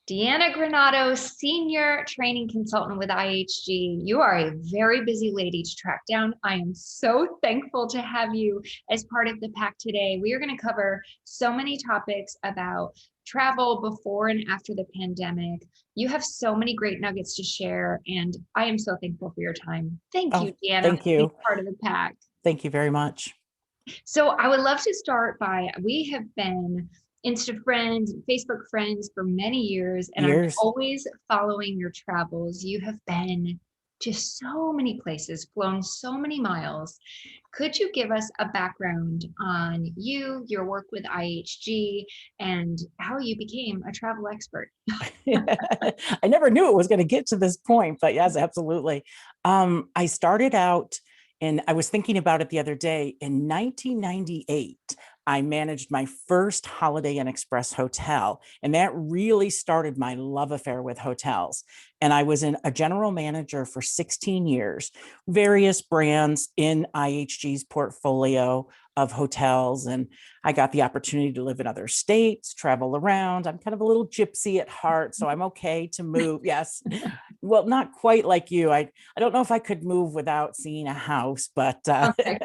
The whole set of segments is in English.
Deanna Granato, Senior Training Consultant with IHG. You are a very busy lady to track down. I am so thankful to have you as part of the pack today. We are going to cover so many topics about travel before and after the pandemic. You have so many great nuggets to share, and I am so thankful for your time. Thank Oh, you, Deanna, thank for being you. part of the pack. Thank you very much. So I would love to start by, we have been Insta friends, Facebook friends for many years, and I'm Years. always following your travels. You have been to so many places, flown so many miles. Could you give us a background on you, your work with IHG, and how you became a travel expert? I never knew it was going to get to this point, but yes, absolutely. I started out, and I was thinking about it the other day. In 1998, I managed my first Holiday Inn Express hotel, and that really started my love affair with hotels. And I was a general manager for 16 years, various brands in IHG's portfolio of hotels. And I got the opportunity to live in other states, travel around. I'm kind of a little gypsy at heart, so I'm okay to move. Yes. Well, not quite like you. I don't know if I could move without seeing a house, but Okay.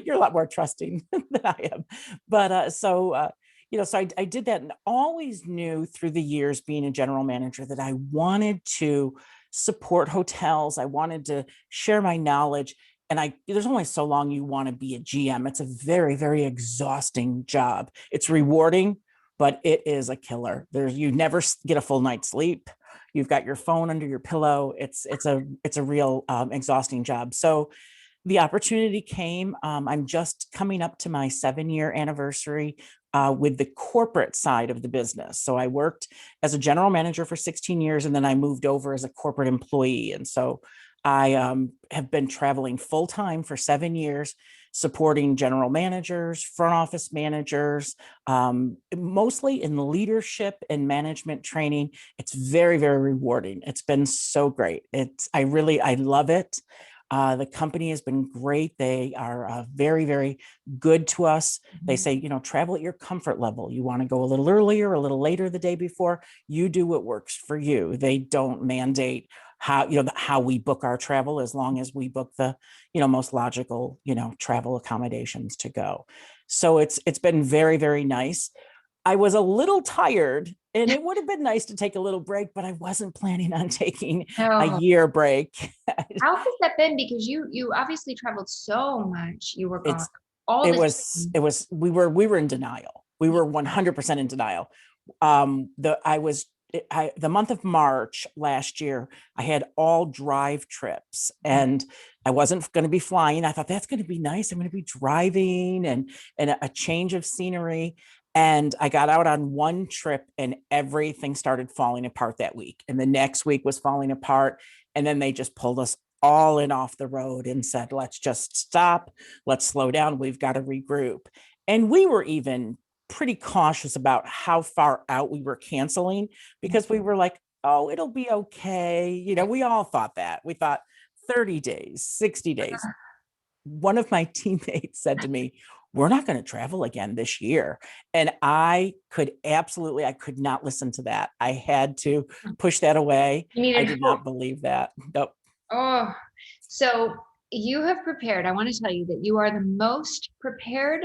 you're a lot more trusting than I am. But so I did that and always knew through the years being a general manager that I wanted to support hotels. I wanted to share my knowledge. And there's only so long you want to be a GM. It's a very, very exhausting job. It's rewarding, but it is a killer. You never get a full night's sleep. You've got your phone under your pillow. It's a real exhausting job. So the opportunity came. I'm just coming up to my 7-year anniversary with the corporate side of the business. So I worked as a general manager for 16 years, and then I moved over as a corporate employee. And so I have been traveling full time for 7 years, supporting general managers, front office managers, mostly in leadership and management training. It's very, very rewarding. It's been so great. I love it. The company has been great. They are very, very good to us. They say, travel at your comfort level. You want to go a little earlier, a little later the day before, you do what works for you. They don't mandate how we book our travel, as long as we book the, most logical, travel accommodations to go. So it's been very, very nice. I was a little tired, and it would have been nice to take a little break, but I wasn't planning on taking a Oh, year break. how has that been? Because you obviously traveled so much. You were gone it's all it the was time. it was we were in denial. We were 100% in denial. The month of March last year, I had all drive trips, and I wasn't going to be flying. I thought that's going to be nice. I'm going to be driving and a change of scenery. And I got out on one trip, and everything started falling apart that week. And the next week was falling apart. And then they just pulled us all in off the road and said, let's just stop. Let's slow down. We've got to regroup. And we were even pretty cautious about how far out we were canceling, because we were like, oh, it'll be okay. We all thought that. We thought 30 days, 60 days. One of my teammates said to me, we're not going to travel again this year. And I could not listen to that. I had to push that away. You I needed did hope. not believe that. Nope. Oh, so you have prepared. I want to tell you that you are the most prepared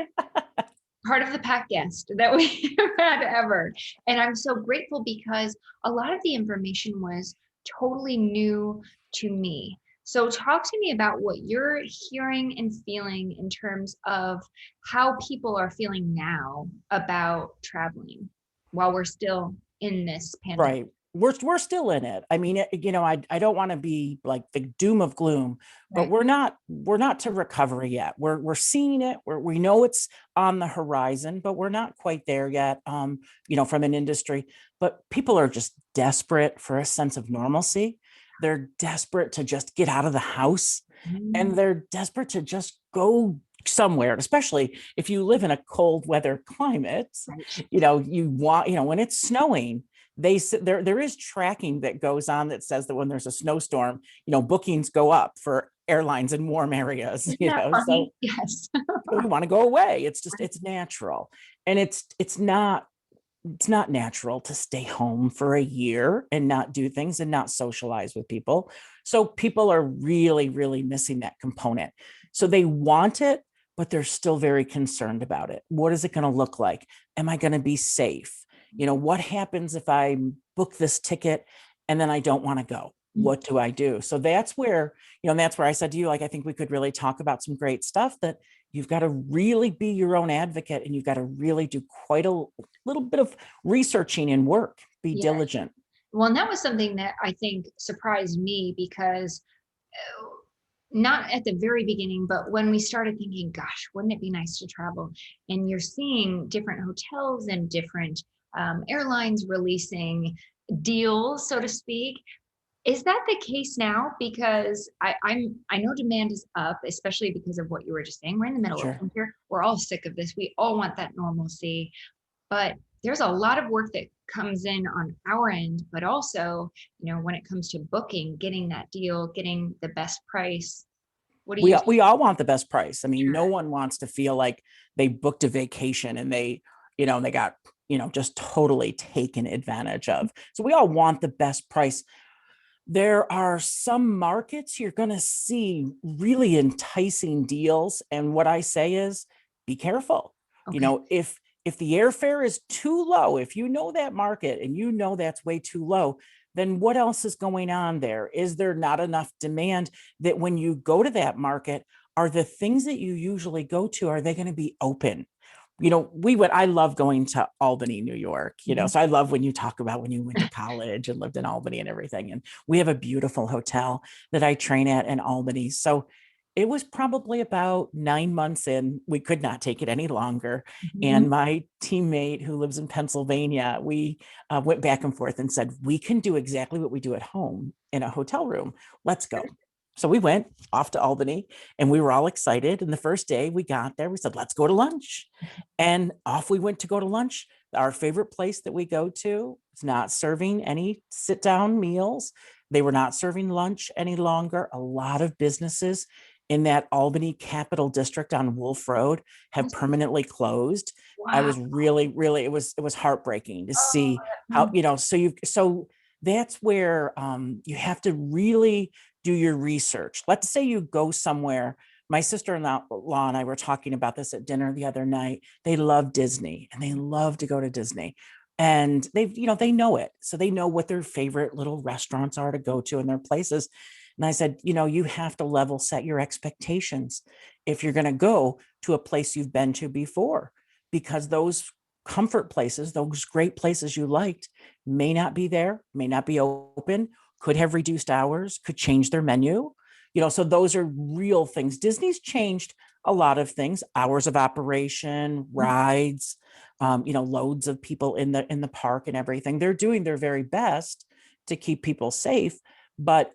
part of the pack guest that we have had ever. And I'm so grateful because a lot of the information was totally new to me. So talk to me about what you're hearing and feeling in terms of how people are feeling now about traveling while we're still in this pandemic. Right. We're still in it. I mean, I don't want to be like the doom of gloom, but Right. we're not to recovery yet. We're seeing it. We know it's on the horizon, but we're not quite there yet. From an industry, but people are just desperate for a sense of normalcy. They're desperate to just get out of the house, Mm, and they're desperate to just go somewhere, especially if you live in a cold weather climate. right. You want, when it's snowing, there is tracking that goes on that says that when there's a snowstorm, bookings go up for airlines in warm areas. Isn't that So funny? Yes. we want to go away. It's natural, and it's not. it's not natural to stay home for a year and not do things and not socialize with people. So people are really, really missing that component. So they want it, but they're still very concerned about it. What is it going to look like? Am I going to be safe? What happens if I book this ticket and then I don't want to go? What do I do? So that's where, and that's where I said to you, like, I think we could really talk about some great stuff that you've got to really be your own advocate and you've got to really do quite a little bit of researching and work, be Yeah. diligent. Well, and that was something that I think surprised me because not at the very beginning, but when we started thinking, gosh, wouldn't it be nice to travel? And you're seeing different hotels and different airlines releasing deals, so to speak. Is that the case now? Because I know demand is up, especially because of what you were just saying. We're in the middle of Sure. winter. We're all sick of this. We all want that normalcy. But there's a lot of work that comes in on our end, but also, when it comes to booking, getting that deal, getting the best price. What do we you we all want the best price. I mean, Sure. no one wants to feel like they booked a vacation and they got, just totally taken advantage of. So we all want the best price. There are some markets you're going to see really enticing deals. And what I say is be careful. Okay. If the airfare is too low, if you know that market and that's way too low, then what else is going on there? Is there not enough demand that when you go to that market, are the things that you usually go to, are they going to be open? I love going to Albany, New York, so I love when you talk about when you went to college and lived in Albany and everything. And we have a beautiful hotel that I train at in Albany. So it was probably about 9 months in, we could not take it any longer. Mhm. And my teammate who lives in Pennsylvania, we went back and forth and said, we can do exactly what we do at home in a hotel room. Let's go. So we went off to Albany and we were all excited. And the first day we got there, we said, let's go to lunch. And off we went to go to lunch. Our favorite place that we go to is not serving any sit down meals. They were not serving lunch any longer. A lot of businesses in that Albany Capital District on Wolf Road have permanently closed. I Wow. was really, really, it was heartbreaking to Oh, see how, so that's where you have to really do your research. Let's say you go somewhere. My sister-in-law and I were talking about this at dinner the other night. They love Disney and they love to go to Disney. And they know it. So they know what their favorite little restaurants are to go to in their places. And I said, you have to level set your expectations if you're going to go to a place you've been to before, because those comfort places, those great places you liked, may not be there, may not be open, could have reduced hours, could change their menu. So those are real things. Disney's changed a lot of things, hours of operation, rides, loads of people in the park and everything. They're doing their very best to keep people safe, but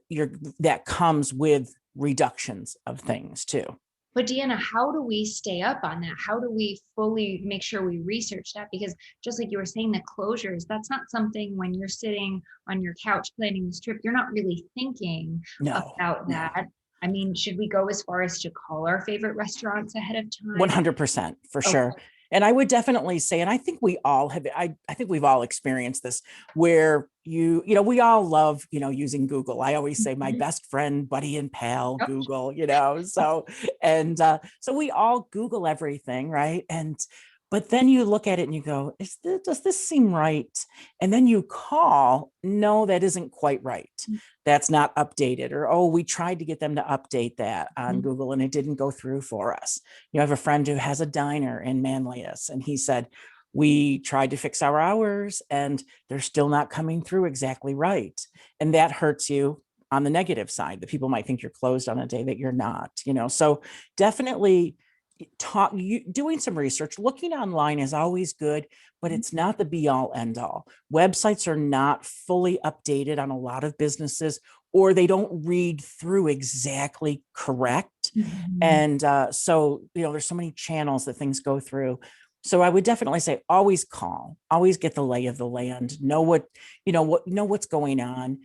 that comes with reductions of things too. But Deanna, how do we stay up on that? How do we fully make sure we research that? Because just like you were saying, the closures, that's not something when you're sitting on your couch planning this trip, you're not really thinking No, about no. that. I mean, should we go as far as to call our favorite restaurants ahead of time? 100% for Okay. sure. And I would definitely say, and I think we all have, I think we've all experienced this where we all love, using Google. I always say my Mhm. best friend, buddy and pal, Yep. Google, so we all Google everything. Right. But then you look at it and you go, does this seem right? And then you call, no, that isn't quite right. That's not updated. Or, oh, we tried to get them to update that on Mhm. Google and it didn't go through for us. You have a friend who has a diner in Manlius, and he said, we tried to fix our hours and they're still not coming through exactly right. And that hurts you on the negative side, that people might think you're closed on a day that you're not, so definitely doing some research. Looking online is always good, but it's not the be all end all. Websites are not fully updated on a lot of businesses, or they don't read through exactly correct. Mhm. And so, there's so many channels that things go through. So I would definitely say always call, always get the lay of the land, know what's going on.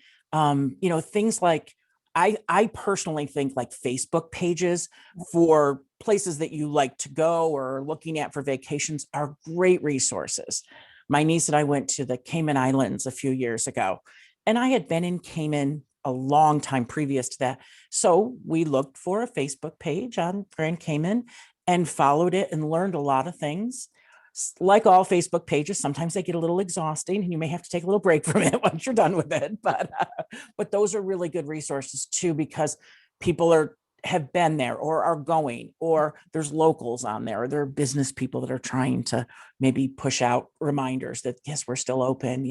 Things like, I personally think like Facebook pages for places that you like to go or looking at for vacations are great resources. My niece and I went to the Cayman Islands a few years ago, and I had been in Cayman a long time previous to that. So we looked for a Facebook page on Grand Cayman and followed it and learned a lot of things. Like all Facebook pages, sometimes they get a little exhausting and you may have to take a little break from it once you're done with it. But those are really good resources too, because people have been there or are going, or there's locals on there, or there are business people that are trying to maybe push out reminders that yes, we're still open,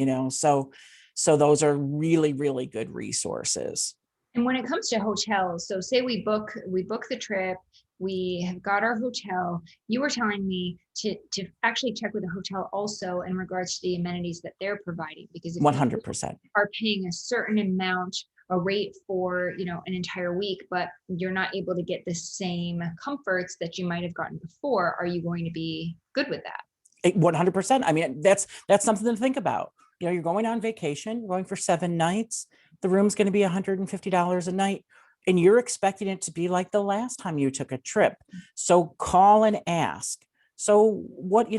so those are really, really good resources. And when it comes to hotels, so say we book the trip, we have got our hotel. You were telling me to actually check with the hotel also in regards to the amenities that they're providing, because if you 100%. are paying a certain amount, a rate for, an entire week, but you're not able to get the same comforts that you might have gotten before, are you going to be good with that? 100%. I mean, that's something to think about. You're going on vacation, you're going for 7 nights. The room's going to be $150 a night, and you're expecting it to be like the last time you took a trip. So call and ask. So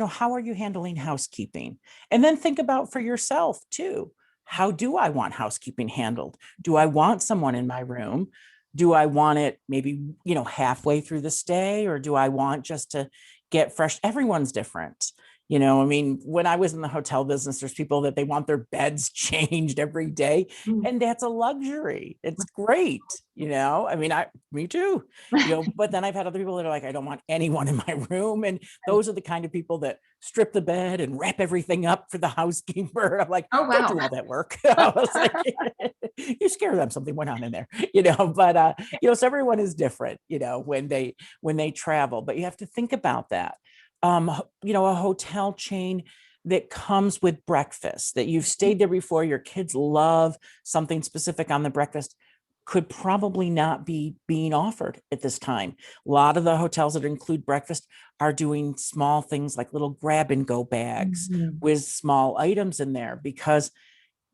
how are you handling housekeeping? And then think about for yourself too. How do I want housekeeping handled? Do I want someone in my room? Do I want it maybe, halfway through the stay, or do I want just to get fresh? Everyone's different. I mean, when I was in the hotel business, there's people that they want their beds changed every day, Mm. and that's a luxury. It's great. I mean, me too, but then I've had other people that are like, I don't want anyone in my room. And those are the kind of people that strip the bed and wrap everything up for the housekeeper. I'm like, Oh, don't wow. do all that work. I was like, you scare them, something went on in there, but so everyone is different, when they travel, but you have to think about that. A hotel chain that comes with breakfast, that you've stayed there before, your kids love something specific on the breakfast, could probably not be being offered at this time. A lot of the hotels that include breakfast are doing small things like little grab and go bags Mhm. with small items in there, because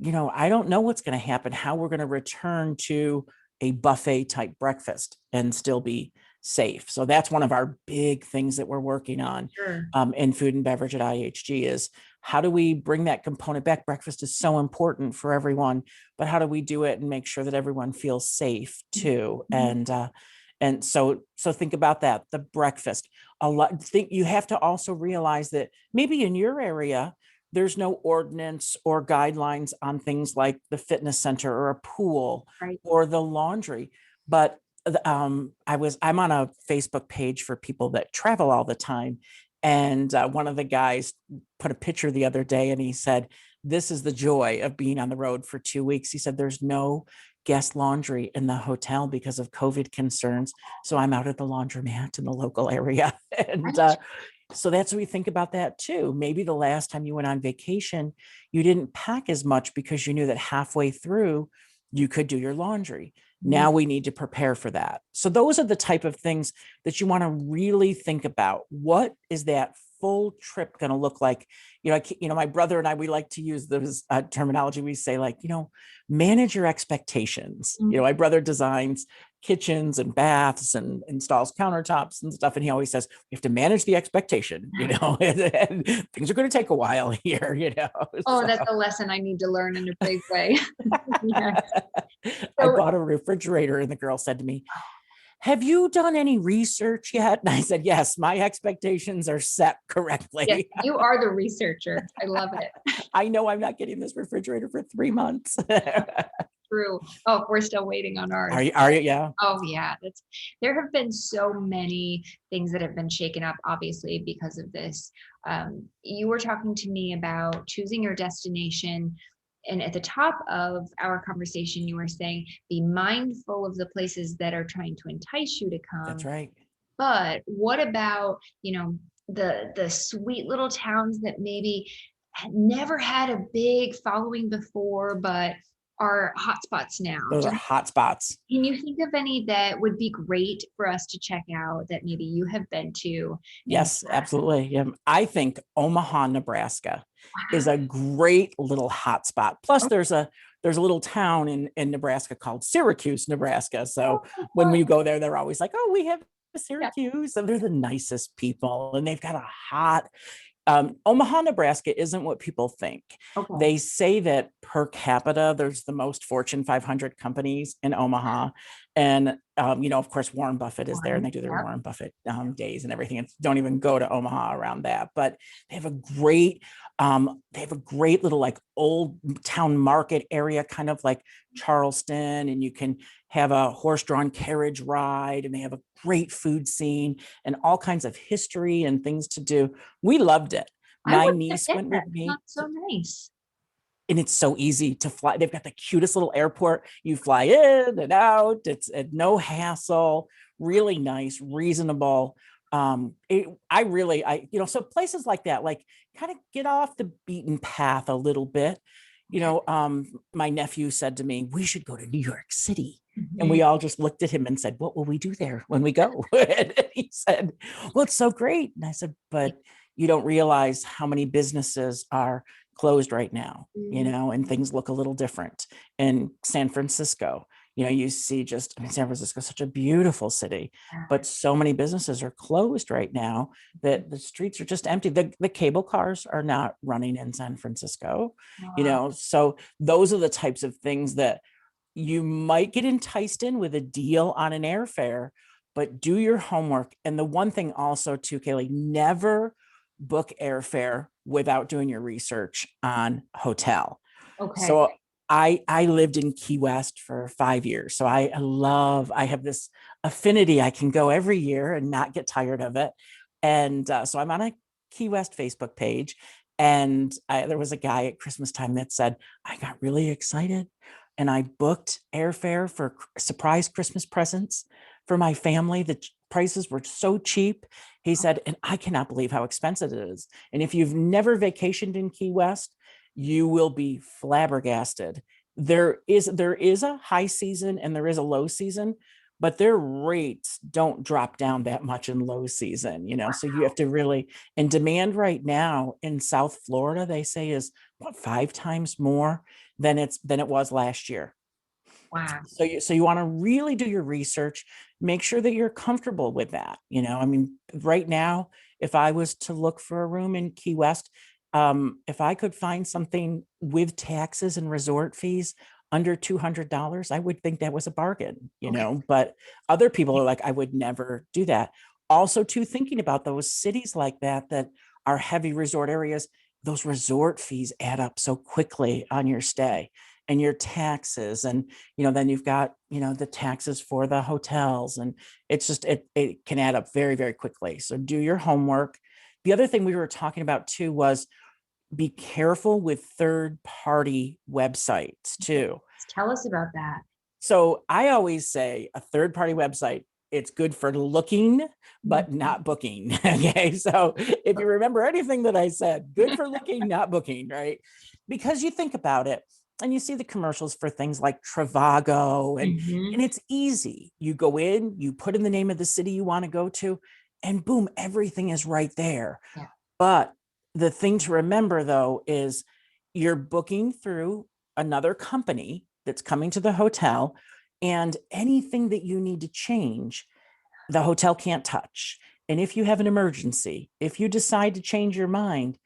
I don't know what's going to happen, how we're going to return to a buffet type breakfast and still be safe. So that's one of our big things that we're working on Sure. in food and beverage at IHG is how do we bring that component back? Breakfast is so important for everyone, but how do we do it and make sure that everyone feels safe too? Mhm. And so think about that, the breakfast. A lot think you have to also realize that maybe in your area, there's no ordinance or guidelines on things like the fitness center or a pool Right. or the laundry. But I'm on a Facebook page for people that travel all the time. And one of the guys put a picture the other day and he said, this is the joy of being on the road for 2 weeks. He said, there's no guest laundry in the hotel because of COVID concerns. So I'm out at the laundromat in the local area. And Right. so that's what we think about that too. Maybe the last time you went on vacation, you didn't pack as much because you knew that halfway through you could do your laundry. Mhm. Now we need to prepare for that. So those are the type of things that you want to really think about. What is that full trip going to look like? My brother and I, we like to use this terminology. We say like, manage your expectations. Mhm. My brother designs kitchens and baths and installs countertops and stuff. And he always says, we have to manage the expectation, and things are going to take a while here. Oh, So that's a lesson I need to learn in a big way. Yes. I So, bought a refrigerator and the girl said to me, have you done any research yet? And I said, yes, my expectations are set yes, correctly. you are the researcher. I love it. I know I'm not getting this refrigerator for 3 months. True. Oh, we're still waiting on Are ours. you? Are you? Yeah. Oh yeah, there have been so many things that have been shaken up, obviously, because of this. You were talking to me about choosing your destination, and at the top of our conversation, you were saying be mindful of the places that are trying to entice you to That's come. right. But what about, the sweet little towns that maybe had never had a big following before, but are hotspots now? Those are hot spots. Can you think of any that would be great for us to check out that maybe you have been to in the Yes, past? absolutely. Yeah. I think Omaha, Nebraska is a great little hot spot. Plus, Wow. there's a little town in Nebraska called Syracuse, Nebraska. So Oh, when we go there, they're always like, "Oh, we have yeah. Syracuse," and they're the nicest people, and they've got a hot Omaha, Nebraska isn't what people think. Okay. They say that per capita, there's the most Fortune 500 companies in Omaha. And, of course, Warren Buffett is there and they One. do their Yep. Warren Buffett days and everything. It's, don't even go to Omaha around that. But they have a great little like old town market area, kind of like Charleston, and you can have a horse-drawn carriage ride, and they have a great food scene and all kinds of history and things to do. We loved it. I My would have niece been went there. with That me, sounds so nice. and it's so easy to fly. They've got the cutest little airport. You fly in and out. It's no hassle, really nice, reasonable. So places like that, like kind of get off the beaten path a little bit. Yeah. My nephew said to me, we should go to New York City. And Mhm. we all just looked at him and said, what will we do there when we go? And he said, well, it's so great. And I said, but you don't realize how many businesses are closed right now, Mhm. and things look a little different. In San Francisco, you see San Francisco is such a beautiful city, but so many businesses are closed right now that the streets are just empty. The cable cars are not running in San Francisco, Wow. so those are the types of things that you might get enticed in with a deal on an airfare, but do your homework. And the one thing also too, Kaylee, never book airfare without doing your research on hotel. Okay. So I lived in Key West for 5 years. So I have this affinity. I can go every year and not get tired of it. And so I'm on a Key West Facebook page. And there was a guy at Christmas time that said, I got really excited and I booked airfare for surprise Christmas presents for my family. The prices were so cheap. He said, and I cannot believe how expensive it is. And if you've never vacationed in Key West, you will be flabbergasted. There is a high season and there is a low season, but their rates don't drop down that much in low season, so you have to really, and demand right now in South Florida, they say is what, 5 times more than it was last year. Wow. So you want to really do your research, make sure that you're comfortable with that. I mean, right now, if I was to look for a room in Key West, if I could find something with taxes and resort fees under $200, I would think that was a bargain, Okay. but other people are like, I would never do that. Also, too, thinking about those cities like that are heavy resort areas, those resort fees add up so quickly on your stay and your taxes. And, then you've got, the taxes for the hotels, and it's just, it can add up very, very quickly. So do your homework. The other thing we were talking about too was be careful with third party websites too. Tell us about that. So I always say a third party website, it's good for looking, but not booking. Okay. So if you remember anything that I said, good for looking, not booking, right? Because you think about it and you see the commercials for things like Trivago, and Mhm. it's easy. You go in, you put in the name of the city you want to go to, and boom, everything is right there. Yeah. But the thing to remember though is you're booking through another company that's coming to the hotel, and anything that you need to change, the hotel can't touch. And if you have an emergency, if you decide to change your mind,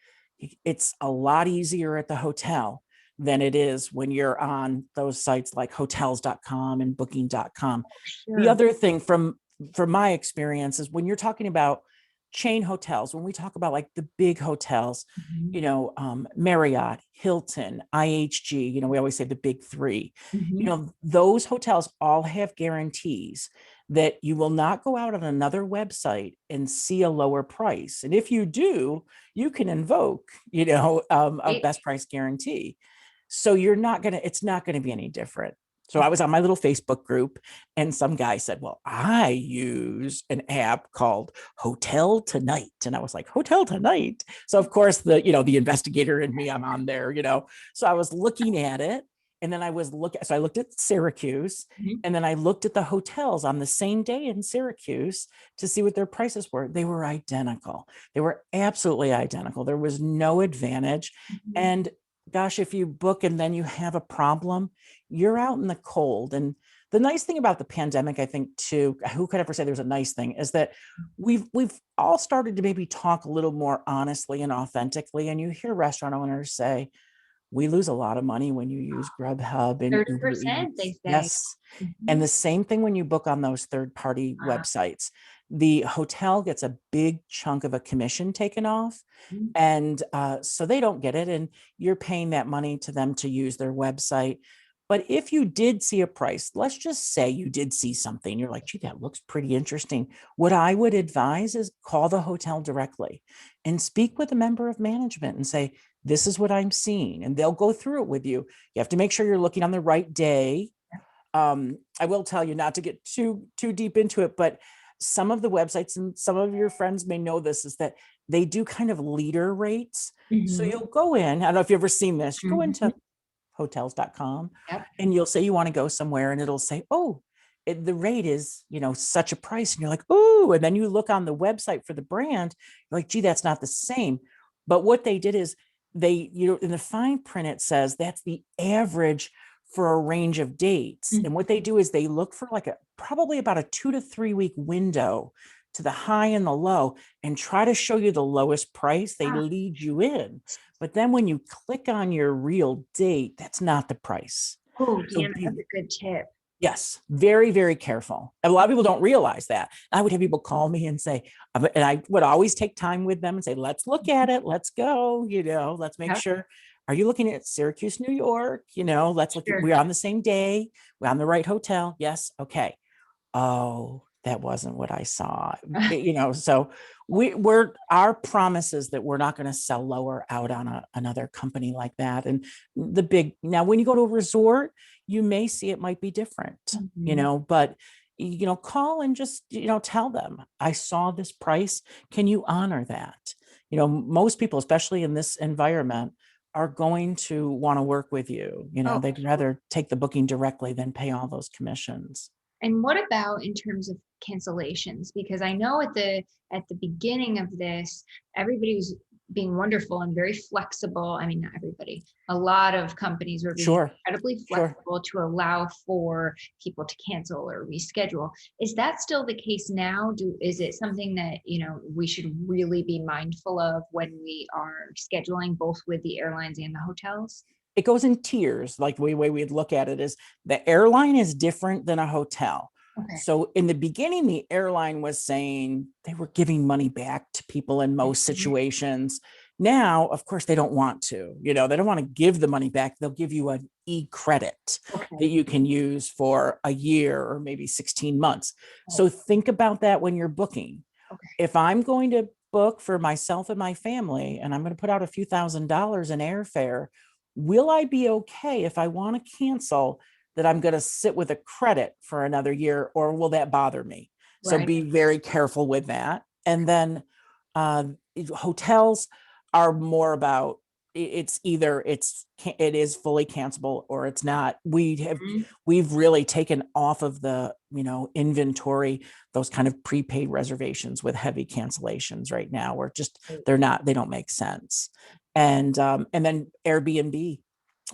it's a lot easier at the hotel than it is when you're on those sites like hotels.com and booking.com. The Sure. other thing from my experience is when you're talking about chain hotels, when we talk about like the big hotels, Mhm. Marriott, Hilton, IHG, we always say the big three, Mhm. those hotels all have guarantees that you will not go out on another website and see a lower price. And if you do, you can invoke, a Right. best price guarantee. So it's not going to be any different. So I was on my little Facebook group and some guy said, well, I use an app called Hotel Tonight. And I was like, Hotel Tonight. So of course the investigator in me, I'm on there, so I was looking at it. And then so I looked at Syracuse, Mhm. and then I looked at the hotels on the same day in Syracuse to see what their prices were. They were identical. They were absolutely identical. There was no advantage. Mhm. And gosh, if you book and then you have a problem, you're out in the cold. And the nice thing about the pandemic, I think too, who could ever say there's a nice thing, is that we've all started to maybe talk a little more honestly and authentically. And you hear restaurant owners say, we lose a lot of money when you use Grubhub and Uber 30%, they Eats. say. Yes. And Mhm. the same thing when you book on those third party Wow. websites. The hotel gets a big chunk of a commission taken off. Mhm. And so they don't get it. And you're paying that money to them to use their website. But if you did see a price, let's just say you did see something, you're like, gee, that looks pretty interesting. What I would advise is call the hotel directly and speak with a member of management and say, this is what I'm seeing. And they'll go through it with you. You have to make sure you're looking on the right day. I will tell you not to get too deep into it, but some of the websites, and some of your friends may know this, is that they do kind of leader rates. So Mhm. you'll go in, I don't know if you've ever seen this, you go Mhm. into hotels.com Yep. and you'll say you want to go somewhere and it'll say, oh, the rate is, such a price. And you're like, oh, and then you look on the website for the brand, you're like, gee, that's not the same. But what they did is in the fine print, it says that's the average for a range of dates. Mhm. And what they do is they look for like probably about a 2 to 3 week window to the high and the low and try to show you the lowest price. They Ah, lead you in. But then when you click on your real date, that's not the price. oh, So Deanna, that's a good tip. yes, very, very careful. And a lot of people don't realize that. I would have people call me and say, and I would always take time with them and say, let's look at it. Let's go, let's make Yep. sure. Are you looking at Syracuse, New York? Let's look at, Sure. we're on the same day. We're on the right hotel. Yes. Okay. Oh, that wasn't what I saw. So we're our promise is that we're not going to sell lower out on another company like that. And now when you go to a resort, you may see it might be different, Mhm. but call and just, tell them, I saw this price. Can you honor that? Most people, especially in this environment, are going to want to work with you. Oh, They'd rather take the booking directly than pay all those commissions. and what about in terms of cancellations? Because I know at the beginning of this, everybody was being wonderful and very flexible. I mean, not everybody. A lot of companies were being Sure, incredibly sure. flexible to allow for people to cancel or reschedule. Is that still the case now? Is it something that, we should really be mindful of when we are scheduling both with the airlines and the hotels? It goes in tiers. Like the way we'd look at it is the airline is different than a hotel. Okay. So in the beginning, the airline was saying they were giving money back to people in most Mhm. situations. Now, of course, they don't want to, they don't want to give the money back. They'll give you an e-credit that Okay. you can use for a year or maybe 16 months. Oh, So think about that when you're booking. okay. If I'm going to book for myself and my family, and I'm going to put out a few $1,000s in airfare, will I be okay if I want to cancel that I'm going to sit with a credit for another year, or will that bother me? So Right. be very careful with that. And then uh, hotels are more about it's either it is fully cancelable or it's not. Mhm. We've really taken off of the inventory those kind of prepaid reservations with heavy cancellations right now, where just they don't make sense. And then Airbnb,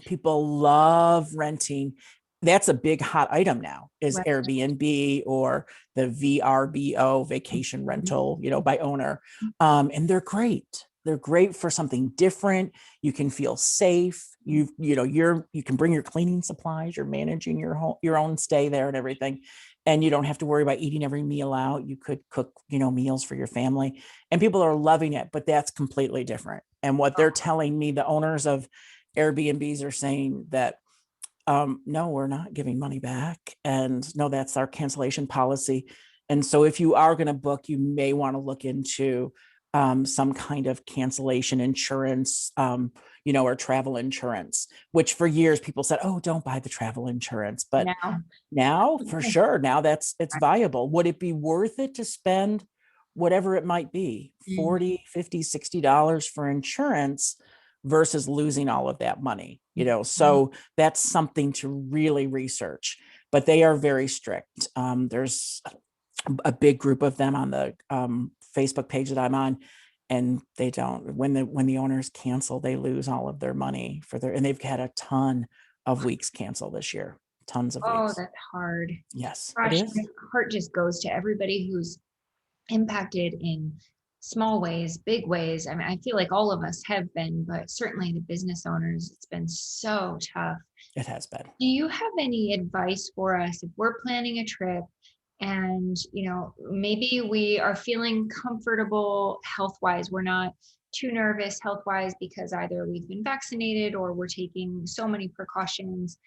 people love renting. That's a big hot item now, is Right. Airbnb or the VRBO, vacation Mhm. rental, by owner. And they're great for something different. You can feel safe. You can bring your cleaning supplies. You're managing your own stay there and everything, and you don't have to worry about eating every meal out. You could cook meals for your family, and people are loving it. But that's completely different. And what they're telling me, the owners of Airbnbs are saying that no, we're not giving money back, and no, that's our cancellation policy. And so if you are going to book, you may want to look into some kind of cancellation insurance, or travel insurance, which for years people said, oh, don't buy the travel insurance. But Now. now for sure, now it's Right. viable. Would it be worth it to spend whatever it might be, Mhm. 40, 50, $60 for insurance versus losing all of that money? Mhm. So that's something to really research. But they are very strict. There's a big group of them on the Facebook page that I'm on, and they don't. When the owners cancel, they lose all of their money and they've had a ton of weeks cancel this year. tons of Oh, weeks. that's hard. Yes, it Gosh, my is. heart just goes to everybody who's impacted in small ways, big ways. I mean, I feel like all of us have been, but certainly the business owners, it's been so tough. It has been. Do you have any advice for us if we're planning a trip and, maybe we are feeling comfortable health-wise, we're not too nervous health-wise because either we've been vaccinated or we're taking so many precautions,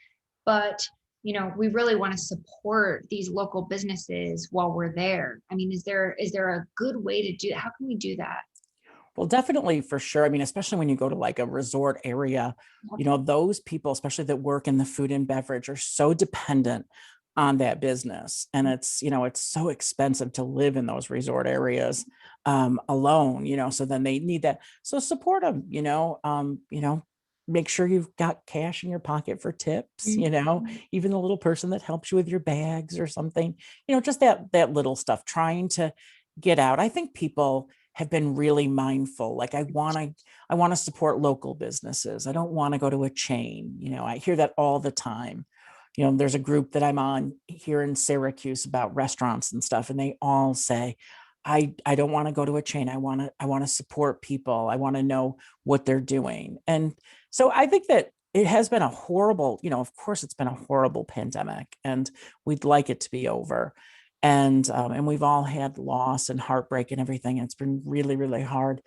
but we really want to support these local businesses while we're there. I mean, is there a good way to do, how can we do that? Well, definitely for sure. I mean, especially when you go to like a resort area, Yep. those people, especially that work in the food and beverage, are so dependent on that business. And it's so expensive to live in those resort areas alone, so then they need that. So support them, make sure you've got cash in your pocket for tips, Mhm. even the little person that helps you with your bags or something, just that little stuff, trying to get out. I think people have been really mindful. Like I want to support local businesses. I don't want to go to a chain. I hear that all the time. There's a group that I'm on here in Syracuse about restaurants and stuff, and they all say, I don't want to go to a chain. I want to support people. I want to know what they're doing. And so I think that it has been a horrible, of course it's been a horrible pandemic, and we'd like it to be over. And we've all had loss and heartbreak and everything. It's been really, really hard.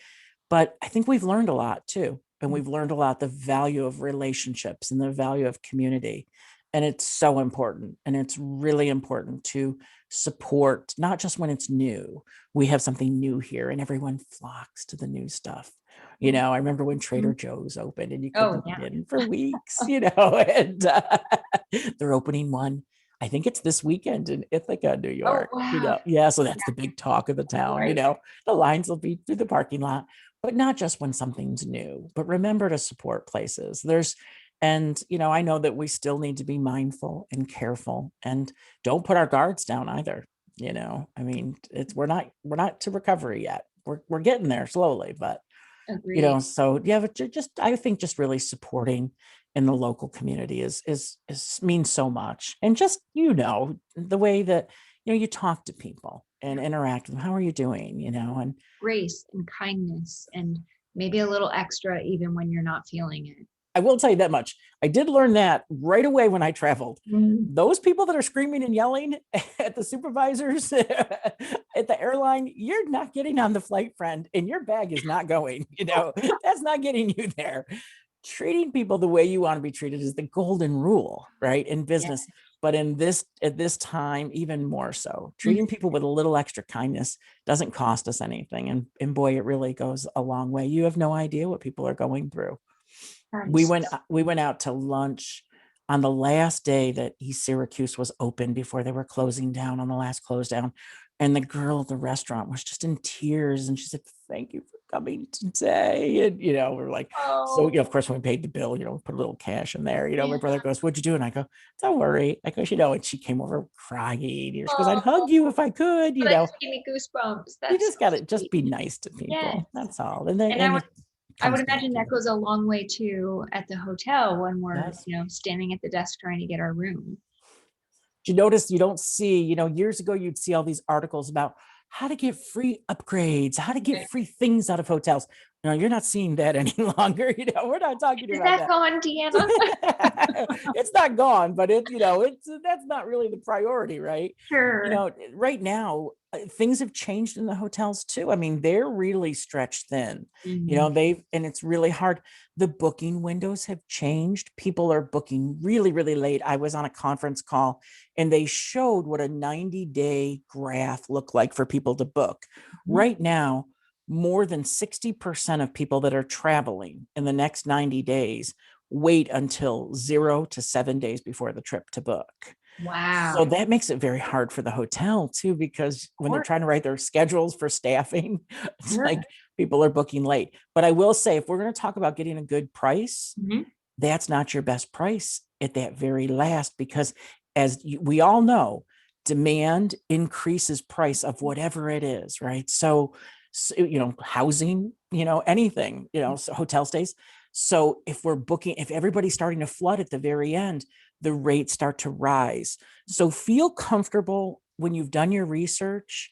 But I think we've learned a lot too. And we've learned a lot the value of relationships and the value of community. And it's so important. And it's really important to support, not just when it's new. We have something new here and everyone flocks to the new stuff. I remember when Trader Mhm. Joe's opened and you Oh, couldn't yeah. get in for weeks, and they're opening one. I think it's this weekend in Ithaca, New Oh, York. wow. Yeah, so that's the big talk of the town. Right. The lines will be through the parking lot, but not just when something's new, but remember to support places. I know that we still need to be mindful and careful, and don't put our guards down either. I mean, we're not to recovery yet. We're getting there slowly, but Agreed. so yeah, but I think just really supporting in the local community is means so much. And just the way that you talk to people and Yeah. interact with them. How are you doing? And Grace and kindness and maybe a little extra even when you're not feeling it. I will tell you that much. I did learn that right away when I traveled. Mm. Those people that are screaming and yelling at the supervisors at the airline, you're not getting on the flight, friend, and your bag is not going. That's not getting you there. Treating people the way you want to be treated is the golden rule, right? In Yeah. business. But at this time, even more so, Mhm. treating people with a little extra kindness doesn't cost us anything. And boy, it really goes a long way. You have no idea what people are going through. That we is went we went out to lunch on the last day that East Syracuse was open before they were closing down on the last close down. And the girl at the restaurant was just in tears. And she said, "Thank you for coming today." And, we're like, so, Oh, of course, when we paid the bill, put a little cash in there. yeah. My brother goes, "What'd you do?" And I go, "Don't worry." I go, and she came over crying. She goes, "I'd hug Oh, you if I could." that just gave me goosebumps. You That's so just got to just sweet. be nice to Yes. people. That's all. And then, And I and would it I would comes imagine that naturally. goes a long way too at the hotel when we're, Yes. standing at the desk trying to get our room. You notice you don't see, years ago, you'd see all these articles about how to get free upgrades, how to get Right. free things out of hotels. No, you're not seeing that any longer. We're not talking Is about that that. gone, Deanna? It's not gone, but it's that's not really the priority, right? Sure. Right now, things have changed in the hotels too. I mean, they're really stretched thin. Mhm. And it's really hard. The booking windows have changed. People are booking really, really late. I was on a conference call and they showed what a 90-day graph looked like for people to book. Mhm. Right now, more than 60% of people that are traveling in the next 90 days wait until 0 to 7 days before the trip to book. Wow. So that makes it very hard for the hotel too, because Of when they're course. trying to write their schedules for staffing, it's Sure. like people are booking late. But I will say, if we're going to talk about getting a good price, Mhm. that's not your best price at that very last, because we all know, demand increases price of whatever it is, right? So housing, anything, so hotel stays. So if everybody's starting to flood at the very end, the rates start to rise. So feel comfortable when you've done your research,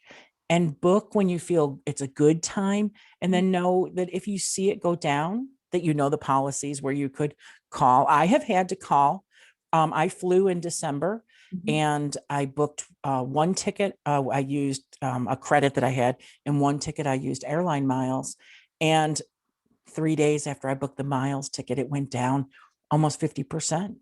and book when you feel it's a good time. And then know that if you see it go down, that you know the policies where you could call. I have had to call. I flew in December Mhm. and I booked one ticket. I used a credit that I had, and one ticket I used airline miles. And 3 days after I booked the miles ticket, it went down almost 50%.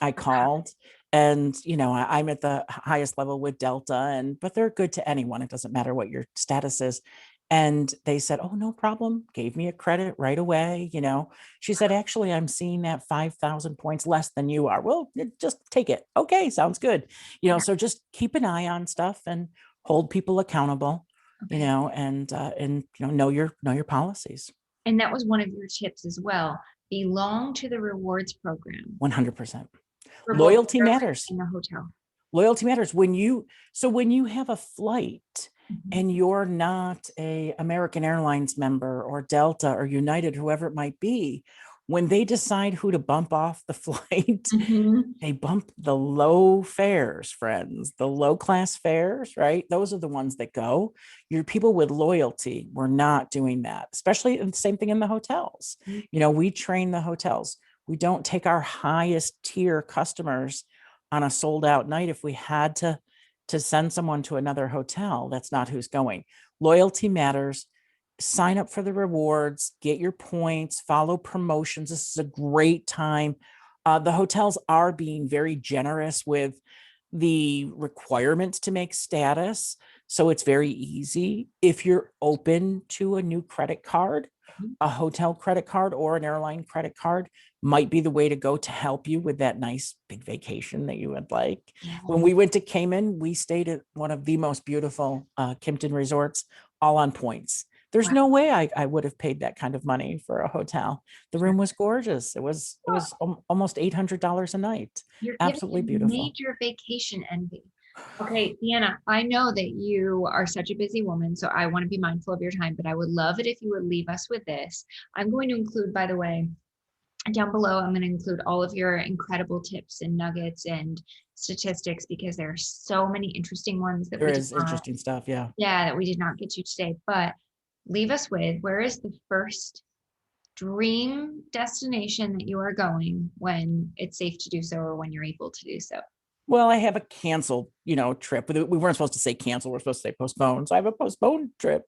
I called, and I'm at the highest level with Delta, but they're good to anyone. It doesn't matter what your status is. And they said, "Oh, no problem." Gave me a credit right away. She said, "Actually, I'm seeing that 5,000 points less than you are." Well, just take it. Okay, sounds good. So just keep an eye on stuff and hold people accountable. Okay. And know your policies. And that was one of your tips as well. Belong to the rewards program 100%. for both the Loyalty airline matters. and the hotel. Loyalty matters. When you have a flight Mhm. and you're not a American Airlines member or Delta or United, whoever it might be, when they decide who to bump off the flight, Mhm. they bump the low fares, friends, the low class fares, right? Those are the ones that go. Your people with loyalty, we're not doing that, especially the same thing in the hotels. We train the hotels. We don't take our highest tier customers on a sold out night. If we had to send someone to another hotel, that's not who's going. Loyalty matters. Sign up for the rewards, get your points, follow promotions. This is a great time. The hotels are being very generous with the requirements to make status. So it's very easy. If you're open to a new credit card, a hotel credit card or an airline credit card might be the way to go to help you with that nice big vacation that you would like. Yeah. When we went to Cayman, we stayed at one of the most beautiful Kimpton resorts, all on points. There's Wow. no way I would have paid that kind of money for a hotel. The Sure. room was gorgeous. It was almost $800 a night. You're giving Absolutely me beautiful. major vacation envy. Okay, Deanna, I know that you are such a busy woman, so I want to be mindful of your time, but I would love it if you would leave us with this. I'm going to include, by the way, down below, I'm going to include all of your incredible tips and nuggets and statistics because there are so many interesting ones that There we did is not, interesting stuff. Yeah. yeah, that we did not get to today. But leave us with, where is the first dream destination that you are going when it's safe to do so or when you're able to do so? Well, I have a canceled, trip. We weren't supposed to say cancel. We're supposed to say postpone. So I have a postponed trip.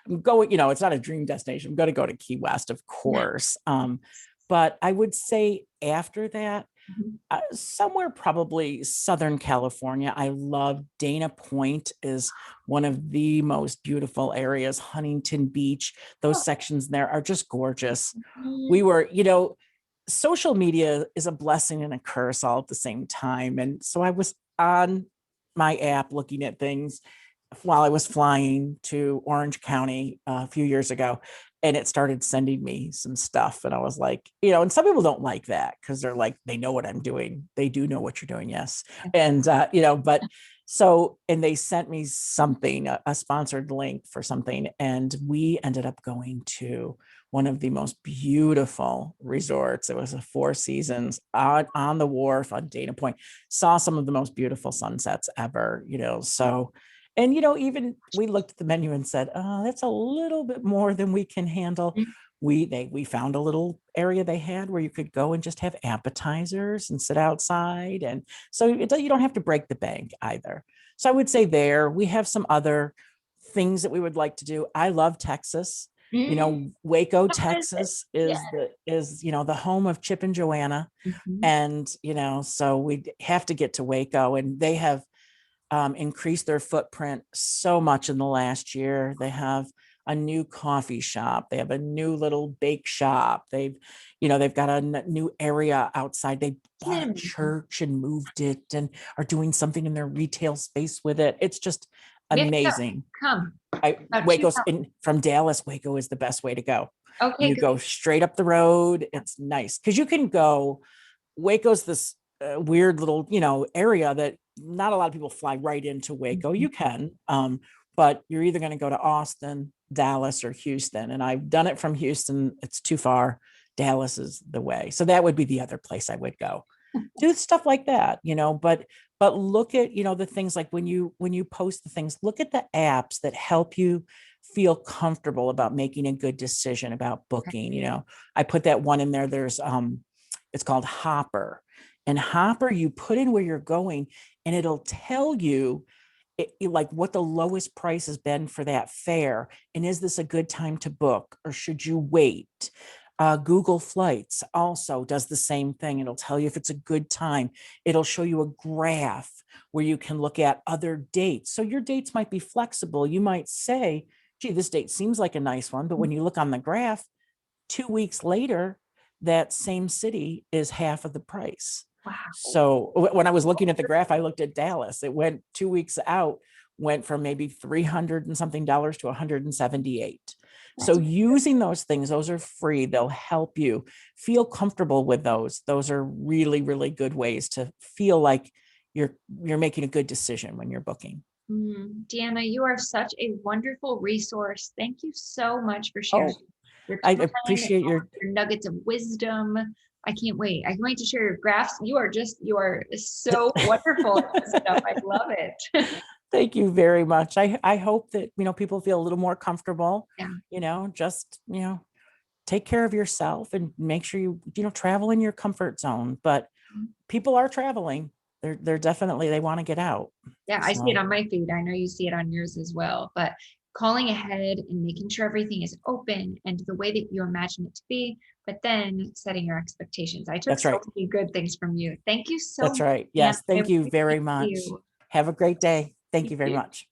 I'm going, it's not a dream destination. I'm going to go to Key West, of course. But I would say after that, Mhm. somewhere probably Southern California. I love Dana Point is one of the most beautiful areas. Huntington Beach, those sections there are just gorgeous. We Mm, were, social media is a blessing and a curse all at the same time. And so I was on my app looking at things while I was flying to Orange County a few years ago, and it started sending me some stuff. And I was like, and some people don't like that because they're like, they know what I'm doing. They do know what you're doing. Yes. And, but so, and they sent me something, a sponsored link for something. And we ended up going to one of the most beautiful resorts. It was a Four Seasons on the wharf on Dana Point. Saw some of the most beautiful sunsets ever, so. And even we looked at the menu and said, "Oh, that's a little bit more than we can handle." mm, We found a little area they had where you could go and just have appetizers and sit outside, and so you don't have to break the bank either. So I would say there we have some other things that we would like to do. I love Texas. mm. Waco, What is it? Texas Yeah. is the home of Chip and Joanna, Mhm. and so we have to get to Waco, and they have increased their footprint so much in the last year. They have a new coffee shop. They have a new little bake shop. They've got a new area outside. They Isn't bought it a amazing? church and moved it and are doing something in their retail space with it. It's just We have to go. amazing. Come. About two Waco's hours. from Dallas. Waco is the best way to go. Okay, You good. go straight up the road. It's nice because you can go. Waco's this weird little, area that not a lot of people fly right into Waco. Mhm. You can, but you're either going to go to Austin, Dallas, or Houston. And I've done it from Houston. It's too far. Dallas is the way. So that would be the other place I would go. Do stuff like that, but look at, the things like when you post the things, look at the apps that help you feel comfortable about making a good decision about booking. I put that one in there. There's it's called Hopper. And Hopper, you put in where you're going and it'll tell you like what the lowest price has been for that fare. And is this a good time to book or should you wait? Google Flights also does the same thing. It'll tell you if it's a good time. It'll show you a graph where you can look at other dates. So your dates might be flexible. You might say, gee, this date seems like a nice one. But when you look on the graph, 2 weeks later, that same city is half of the price. Wow. So when I was looking at the graph, I looked at Dallas. It went 2 weeks out, went from maybe $300 and something to 178. So using those things, those are free. They'll help you feel comfortable with those. Those are really, really good ways to feel like you're making a good decision when you're booking. Deanna, you are such a wonderful resource. Thank you so much for sharing Oh, your I time and appreciate all your of your nuggets of wisdom. I can't wait. I can't wait to share your graphs. You are so wonderful at this stuff. I love it. Thank you very much. I hope that, people feel a little more comfortable, Yeah. just, take care of yourself and make sure you travel in your comfort zone. But people are traveling. They're definitely, they want to get out. Yeah, I see it So on my feed. I know you see it on yours as well. But calling ahead and making sure everything is open and the way that you imagine it to be, but then setting your expectations. I took that's so right. many good things from you. Thank you so That's much, right. Dan. Yes. I Thank you appreciate very much. you. Have a great day. Thank You you very too. much.